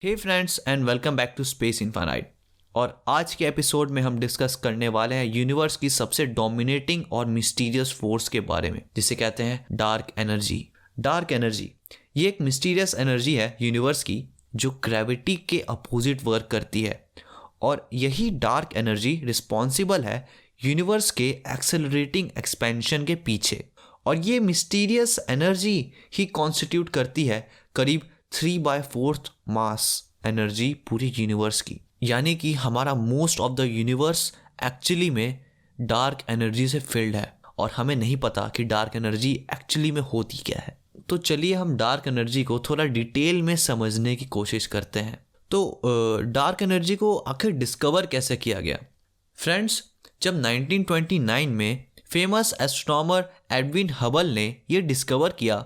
Hey friends and welcome back to space infinite. और आज के एपिसोड में हम डिस्कस करने वाले हैं यूनिवर्स की सबसे डोमिनेटिंग और मिस्टीरियस फोर्स के बारे में, जिसे कहते हैं डार्क एनर्जी। डार्क एनर्जी ये एक मिस्टीरियस एनर्जी है यूनिवर्स की जो ग्रेविटी के अपोजिट वर्क करती है, और यही डार्क एनर्जी रिस्पॉन्सिबल है यूनिवर्स के एक्सेलरेटिंग एक्सपेंशन के पीछे। और ये मिस्टीरियस एनर्जी ही कॉन्स्टिट्यूट करती है करीब 3/4 मास एनर्जी पूरे यूनिवर्स की। यानी कि हमारा most of the universe actually में डार्क एनर्जी से फिल्ड है, और हमें नहीं पता कि डार्क एनर्जी एक्चुअली में होती क्या है। तो चलिए हम डार्क एनर्जी को थोड़ा डिटेल में समझने की कोशिश करते हैं। तो डार्क एनर्जी को आखिर डिस्कवर कैसे किया गया? फ्रेंड्स, जब 1929 में फेमस एस्ट्रोनॉमर एडविन हबल ने यह डिस्कवर किया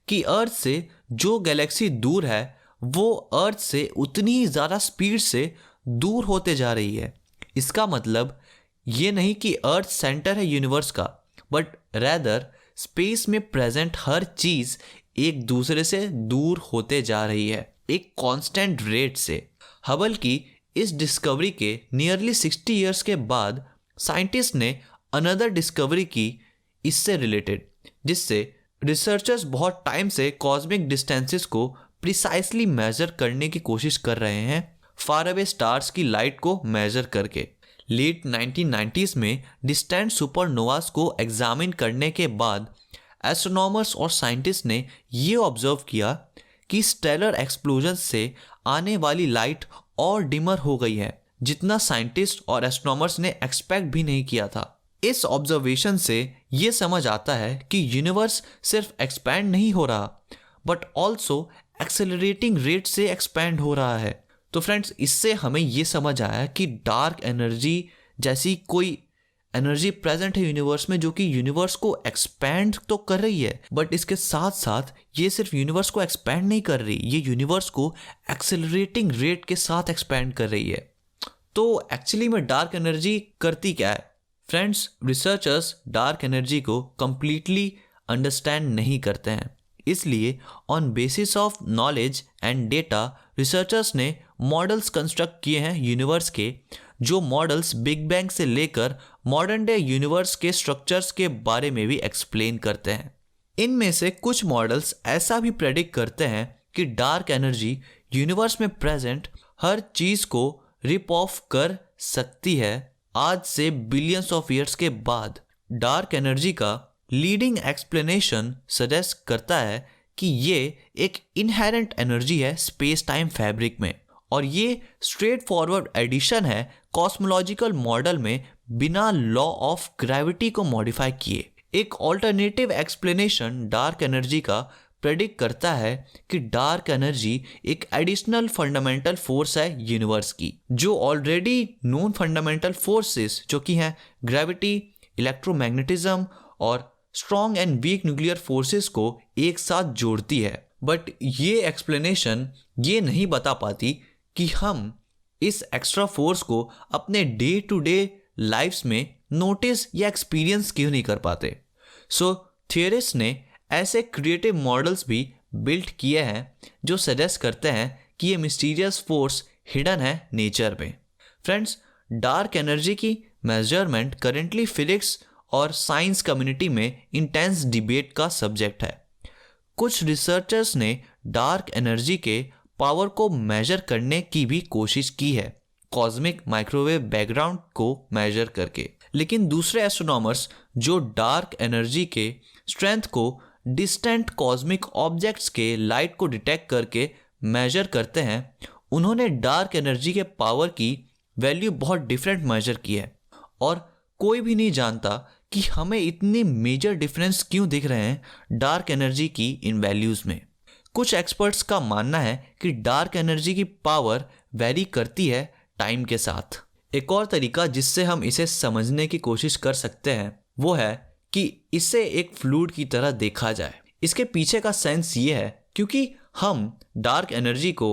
कि अर्थ से जो गैलेक्सी दूर है वो अर्थ से उतनी ही ज़्यादा स्पीड से दूर होते जा रही है। इसका मतलब ये नहीं कि अर्थ सेंटर है यूनिवर्स का, बट रैदर स्पेस में प्रेजेंट हर चीज़ एक दूसरे से दूर होते जा रही है एक कांस्टेंट रेट से। हबल की इस डिस्कवरी के नियरली 60 ईयर्स के बाद साइंटिस्ट ने अनदर डिस्कवरी की इससे रिलेटेड, जिससे रिसर्चर्स बहुत टाइम से कॉस्मिक डिस्टेंसेस को प्रिसाइसली मेजर करने की कोशिश कर रहे हैं, फार अवे स्टार्स की लाइट को मेजर करके। लेट 1990s में डिस्टेंट सुपरनोवास को एग्जामिन करने के बाद एस्ट्रोनॉमर्स और साइंटिस्ट ने ये ऑब्जर्व किया कि स्टेलर एक्सप्लोजन से आने वाली लाइट और डिमर हो गई है, जितना साइंटिस्ट और एस्ट्रोनॉमर्स ने एक्सपेक्ट भी नहीं किया था। इस ऑब्जर्वेशन से ये समझ आता है कि यूनिवर्स सिर्फ एक्सपैंड नहीं हो रहा, बट ऑल्सो एक्सेलरेटिंग रेट से एक्सपैंड हो रहा है। तो फ्रेंड्स, इससे हमें ये समझ आया कि डार्क एनर्जी जैसी कोई एनर्जी प्रेजेंट है यूनिवर्स में, जो कि यूनिवर्स को एक्सपैंड तो कर रही है, बट इसके साथ साथ ये सिर्फ यूनिवर्स को एक्सपैंड नहीं कर रही, ये यूनिवर्स को एक्सेलरेटिंग रेट के साथ एक्सपैंड कर रही है। तो एक्चुअली में डार्क एनर्जी करती क्या है? फ्रेंड्स, रिसर्चर्स डार्क एनर्जी को कंप्लीटली अंडरस्टैंड नहीं करते हैं, इसलिए on basis of knowledge and data researchers ने मॉडल्स कंस्ट्रक्ट किए हैं यूनिवर्स के, जो मॉडल्स बिग बैंग से लेकर मॉडर्न डे यूनिवर्स के स्ट्रक्चर्स के बारे में भी एक्सप्लेन करते हैं। इनमें से कुछ मॉडल्स ऐसा भी प्रेडिक्ट करते हैं कि डार्क एनर्जी यूनिवर्स में प्रेजेंट हर चीज़ को रिप ऑफ कर सकती है आज से बिलियंस ऑफ ईयर्स के बाद। डार्क एनर्जी का लीडिंग एक्सप्लेनेशन सजेस्ट करता है कि ये एक इनहेरेंट एनर्जी है स्पेस टाइम फैब्रिक में, और ये स्ट्रेट फॉरवर्ड एडिशन है कॉस्मोलॉजिकल मॉडल में बिना लॉ ऑफ ग्रेविटी को मॉडिफाई किए। एक ऑल्टरनेटिव एक्सप्लेनेशन डार्क एनर्जी का प्रेडिक्ट करता है कि डार्क एनर्जी एक एडिशनल फंडामेंटल फोर्स है यूनिवर्स की, जो ऑलरेडी नोन फंडामेंटल फोर्सेस जो कि हैं ग्रेविटी, इलेक्ट्रोमैग्नेटिज्म और strong and weak nuclear forces को एक साथ जोड़ती है। बट ये एक्सप्लेनेशन ये नहीं बता पाती कि हम इस एक्स्ट्रा फोर्स को अपने डे टू डे लाइफ्स में नोटिस या एक्सपीरियंस क्यों नहीं कर पाते। सो थियरिस्ट ने ऐसे क्रिएटिव मॉडल्स भी बिल्ड किए हैं जो सजेस्ट करते हैं कि ये मिस्टीरियस फोर्स हिडन है नेचर में। फ्रेंड्स, डार्क एनर्जी की मेजरमेंट करेंटली फिजिक्स और साइंस कम्युनिटी में इंटेंस डिबेट का सब्जेक्ट है। कुछ रिसर्चर्स ने डार्क एनर्जी के पावर को मेजर करने की भी कोशिश की है कॉस्मिक माइक्रोवेव बैकग्राउंड को मेजर करके, लेकिन दूसरे एस्ट्रोनॉमर्स जो डार्क एनर्जी के स्ट्रेंथ को डिस्टेंट कॉस्मिक ऑब्जेक्ट्स के लाइट को डिटेक्ट करके मेजर करते हैं, उन्होंने डार्क एनर्जी के पावर की वैल्यू बहुत डिफरेंट मेजर की है, और कोई भी नहीं जानता कि हमें इतने मेजर डिफरेंस क्यों दिख रहे हैं डार्क एनर्जी की इन वैल्यूज़ में। कुछ एक्सपर्ट्स का मानना है कि डार्क एनर्जी की पावर वेरी करती है टाइम के साथ। एक और तरीका जिससे हम इसे समझने की कोशिश कर सकते हैं वो है कि इसे एक फ्लूइड की तरह देखा जाए। इसके पीछे का सेंस ये है क्योंकि हम डार्क एनर्जी को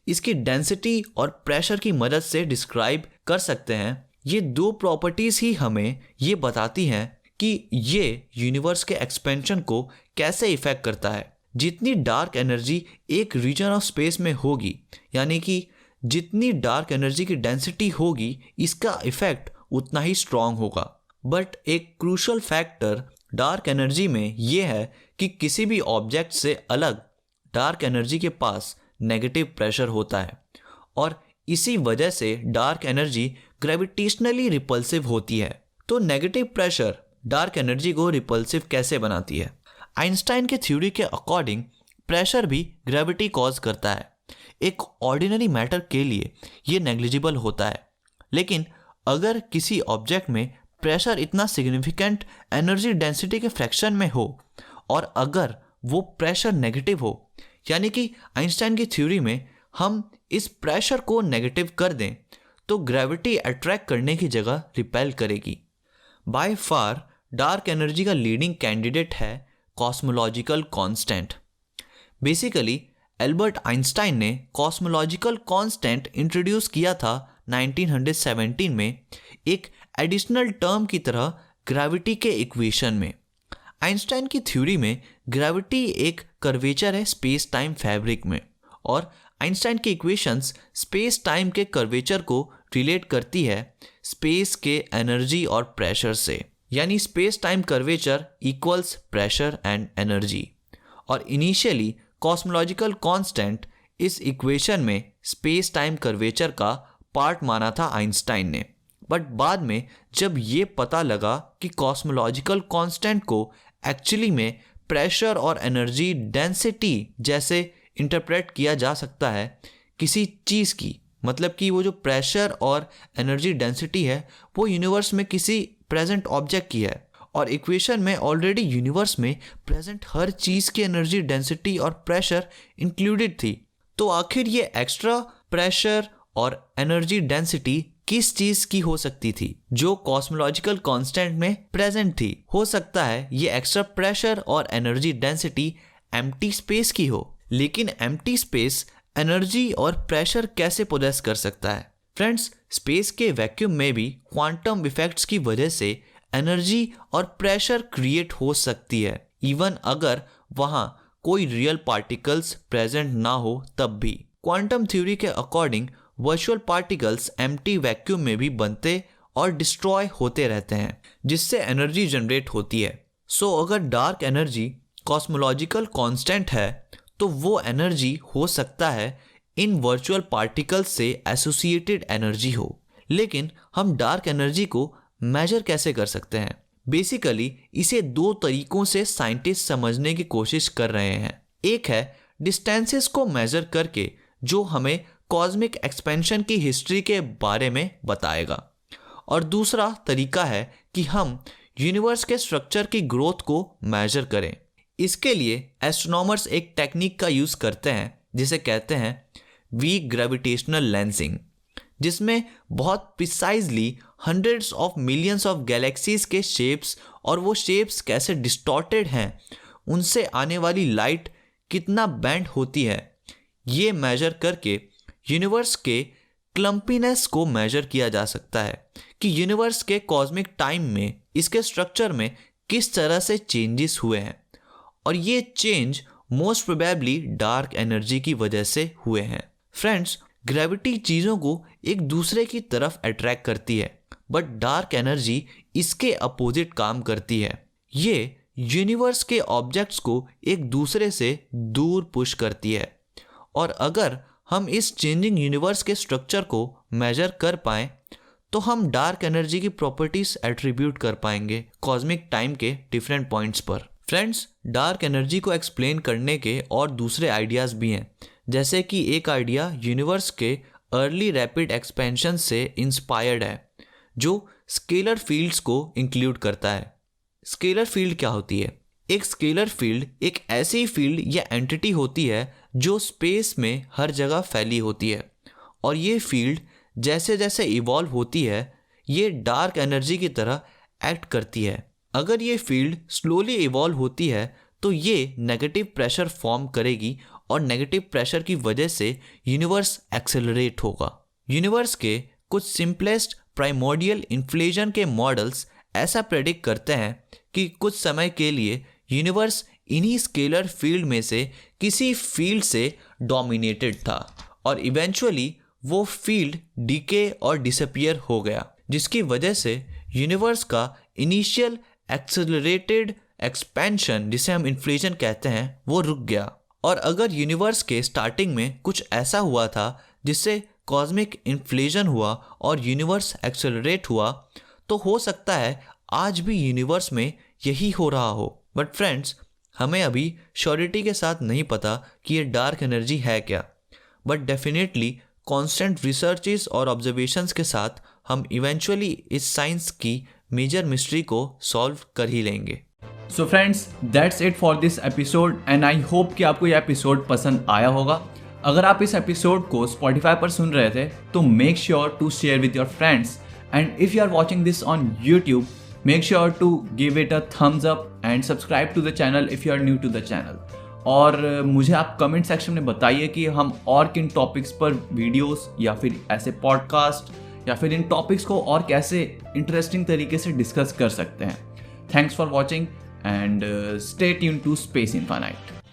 इसकी डेंसिटी और प्रेशर की मदद से डिस्क्राइब कर सकते हैं। ये दो प्रॉपर्टीज़ ही हमें ये बताती हैं कि ये यूनिवर्स के एक्सपेंशन को कैसे इफेक्ट करता है। जितनी डार्क एनर्जी एक रीजन ऑफ स्पेस में होगी, यानी कि जितनी डार्क एनर्जी की डेंसिटी होगी, इसका इफेक्ट उतना ही स्ट्रांग होगा। बट एक क्रूशल फैक्टर डार्क एनर्जी में यह है कि किसी भी ऑब्जेक्ट से अलग डार्क एनर्जी के पास नेगेटिव प्रेशर होता है, और इसी वजह से डार्क एनर्जी ग्रेविटेशनली रिपल्सिव होती है। तो नेगेटिव प्रेशर डार्क एनर्जी को रिपल्सिव कैसे बनाती है? आइंस्टाइन के थ्योरी के अकॉर्डिंग प्रेशर भी ग्रेविटी कॉज करता है। एक ऑर्डिनरी मैटर के लिए ये नेग्लिजिबल होता है, लेकिन अगर किसी ऑब्जेक्ट में प्रेशर इतना सिग्निफिकेंट एनर्जी डेंसिटी के फ्रैक्शन में हो और अगर वो प्रेशर नेगेटिव हो, यानी कि आइंस्टाइन की थ्योरी में हम इस प्रेशर को नेगेटिव कर दें, तो ग्रेविटी अट्रैक्ट करने की जगह रिपेल करेगी। बाय फार डार्क एनर्जी का लीडिंग कैंडिडेट है cosmological constant. Basically Albert Einstein ने कॉस्मोलॉजिकल कांस्टेंट इंट्रोड्यूस किया था 1917 में एक एडिशनल टर्म की तरह ग्रेविटी के इक्वेशन में। आइंस्टाइन की थ्योरी में ग्रेविटी एक कर्वेचर है स्पेस टाइम फैब्रिक में, और आइंस्टाइन की इक्वेशंस स्पेस टाइम के कर्वेचर को रिलेट करती है स्पेस के एनर्जी और प्रेशर से, यानी space time curvature equals pressure and energy. और इनिशियली कॉस्मोलॉजिकल कांस्टेंट इस इक्वेशन में स्पेस टाइम कर्वेचर का पार्ट माना था आइंस्टाइन ने, बट बाद में जब ये पता लगा कि कॉस्मोलॉजिकल कांस्टेंट को एक्चुअली में प्रेशर और एनर्जी डेंसिटी जैसे इंटरप्रेट किया जा सकता है किसी चीज़ की, मतलब कि वो जो प्रेशर और एनर्जी डेंसिटी है वो यूनिवर्स में किसी प्रेजेंट ऑब्जेक्ट की है, और इक्वेशन में ऑलरेडी यूनिवर्स में प्रेजेंट हर चीज़ की एनर्जी डेंसिटी और प्रेशर इंक्लूडेड थी। तो आखिर ये एक्स्ट्रा प्रेशर और एनर्जी डेंसिटी किस चीज़ की हो सकती थी जो कॉस्मोलॉजिकल कांस्टेंट में प्रेजेंट थी? हो सकता है ये एक्स्ट्रा प्रेशर और एनर्जी डेंसिटी एम्प्टी स्पेस की हो, लेकिन एम्प्टी स्पेस एनर्जी और प्रेशर कैसे पोजेस कर सकता है? फ्रेंड्स, स्पेस के वैक्यूम में भी क्वांटम इफेक्ट्स की वजह से एनर्जी और प्रेशर क्रिएट हो सकती है, इवन अगर वहाँ कोई रियल पार्टिकल्स प्रेजेंट ना हो तब भी। क्वांटम थ्योरी के according virtual particles empty vacuum में भी बनते और डिस्ट्रॉय होते रहते हैं, जिससे एनर्जी जनरेट होती है। सो अगर डार्क एनर्जी कॉस्मोलॉजिकल कांस्टेंट है तो वो एनर्जी हो सकता है इन वर्चुअल पार्टिकल्स से एसोसिएटेड एनर्जी हो। लेकिन हम डार्क एनर्जी को मेजर कैसे कर सकते हैं? बेसिकली इसे दो तरीकों से साइंटिस्ट समझने की कोशिश कर रहे हैं। एक है डिस्टेंसेस को मेजर करके, जो हमें कॉस्मिक एक्सपेंशन की हिस्ट्री के बारे में बताएगा, और दूसरा तरीका है कि हम यूनिवर्स के स्ट्रक्चर की ग्रोथ को मेजर करें। इसके लिए एस्ट्रोनॉमर्स एक टेक्निक का यूज़ करते हैं जिसे कहते हैं वीक ग्रेविटेशनल लेंसिंग, जिसमें बहुत precisely hundreds of millions of galaxies के शेप्स और वो शेप्स कैसे डिस्टॉर्टेड हैं, उनसे आने वाली लाइट कितना बैंड होती है, ये मेजर करके यूनिवर्स के क्लम्पीनेस को मेजर किया जा सकता है कि यूनिवर्स के कॉस्मिक टाइम में इसके स्ट्रक्चर में किस तरह से चेंजेस हुए हैं, और ये change most probably dark energy की वजह से हुए हैं। फ्रेंड्स, ग्रेविटी चीज़ों को एक दूसरे की तरफ अट्रैक्ट करती है, बट डार्क एनर्जी इसके अपोजिट काम करती है। ये यूनिवर्स के ऑब्जेक्ट्स को एक दूसरे से दूर पुश करती है, और अगर हम इस चेंजिंग यूनिवर्स के स्ट्रक्चर को मेजर कर पाएँ तो हम डार्क एनर्जी की प्रॉपर्टीज एट्रीब्यूट कर पाएंगे कॉस्मिक टाइम के डिफरेंट पॉइंट्स पर। फ्रेंड्स, डार्क एनर्जी को एक्सप्लेन करने के और दूसरे आइडियाज़ भी हैं, जैसे कि एक आइडिया यूनिवर्स के अर्ली रैपिड एक्सपेंशन से इंस्पायर्ड है, जो स्केलर फील्ड्स को इंक्लूड करता है। स्केलर फील्ड क्या होती है? एक स्केलर फील्ड एक ऐसी फील्ड या एंटिटी होती है जो स्पेस में हर जगह फैली होती है, और ये फील्ड जैसे जैसे इवॉल्व होती है ये डार्क एनर्जी की तरह एक्ट करती है। अगर ये फील्ड स्लोली इवॉल्व होती है तो ये नेगेटिव प्रेशर फॉर्म करेगी, और नेगेटिव प्रेशर की वजह से यूनिवर्स एक्सेलरेट होगा। यूनिवर्स के कुछ सिंपलेस्ट प्राइमोर्डियल इन्फ्लेशन के मॉडल्स ऐसा प्रेडिक्ट करते हैं कि कुछ समय के लिए यूनिवर्स इन्हीं स्केलर फील्ड में से किसी फील्ड से डोमिनेटेड था और इवेंचुअली वो फील्ड डीके और डिसअपियर हो गया, जिसकी वजह से यूनिवर्स का इनिशियल एक्सेलरेटेड एक्सपेंशन, जिसे हम इन्फ्लेशन कहते हैं, वो रुक गया। और अगर यूनिवर्स के स्टार्टिंग में कुछ ऐसा हुआ था जिससे कॉस्मिक इन्फ्लेशन हुआ और यूनिवर्स एक्सेलरेट हुआ, तो हो सकता है आज भी यूनिवर्स में यही हो रहा हो। बट फ्रेंड्स, हमें अभी श्योरिटी के साथ नहीं पता कि ये डार्क एनर्जी है क्या, बट डेफिनेटली कांस्टेंट रिसर्चेस और ऑब्जर्वेशंस के साथ हम इवेंचुअली इस साइंस की मेजर मिस्ट्री को सॉल्व कर ही लेंगे। So friends, that's it for this episode and I hope कि आपको यह एपिसोड पसंद आया होगा। अगर आप इस एपिसोड को Spotify पर सुन रहे थे तो make sure to share with your friends, and if you are watching this on YouTube, make sure to give it a thumbs up and subscribe to the channel if you are new to the channel. और मुझे आप comment section में बताइए कि हम और किन topics पर वीडियोस या फिर ऐसे पॉडकास्ट या फिर इन टॉपिक्स को और कैसे इंटरेस्टिंग तरीके से डिस्कस कर सकते हैं। Thanks for watching and stay tuned to Space Infinite.